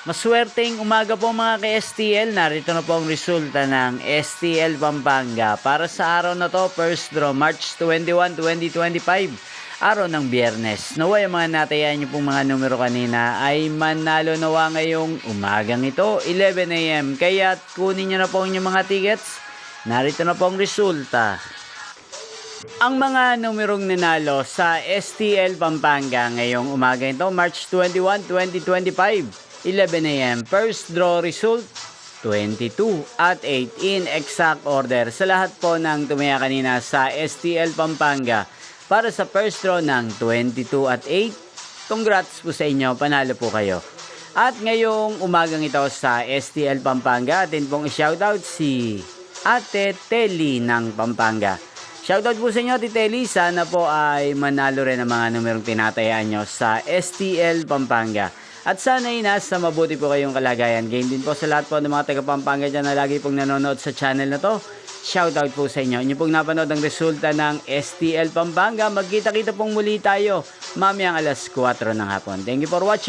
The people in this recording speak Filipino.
Maswerteng umaga po mga ka-STL. Narito na po ang resulta ng STL Pampanga para sa araw na to, first draw March 21, 2025, araw ng Biyernes. Naway ang mga natayan niyo pong mga numero kanina ay manalo nawa ngayong umagang ito, 11 AM. Kaya kunin niyo na po ang inyong mga tickets. Narito na po ang resulta. Ang mga numerong nanalo sa STL Pampanga ngayong umaga ito, March 21, 2025. 11 AM. First draw result, 22 at 8 in exact order. Sa lahat po ng tumaya kanina sa STL Pampanga para sa first draw ng 22 at 8, congrats po sa inyo, panalo po kayo. At ngayong umagang ito sa STL Pampanga, atin pong i-shoutout si Ate Telly ng Pampanga. Shoutout po sa inyo, Ate Telly. Sana po ay manalo rin ang mga numerong tinatayaan nyo sa STL Pampanga. At sana ay nasa mabuti po kayong kalagayan. Game din po sa lahat po ng mga taga-Pampanga dyan na lagi pong nanonood sa channel na to. Shoutout po sa inyo. Inyo pong napanood ang resulta ng STL Pampanga. Magkita-kita pong muli tayo mamayang alas 4 ng hapon. Thank you for watching.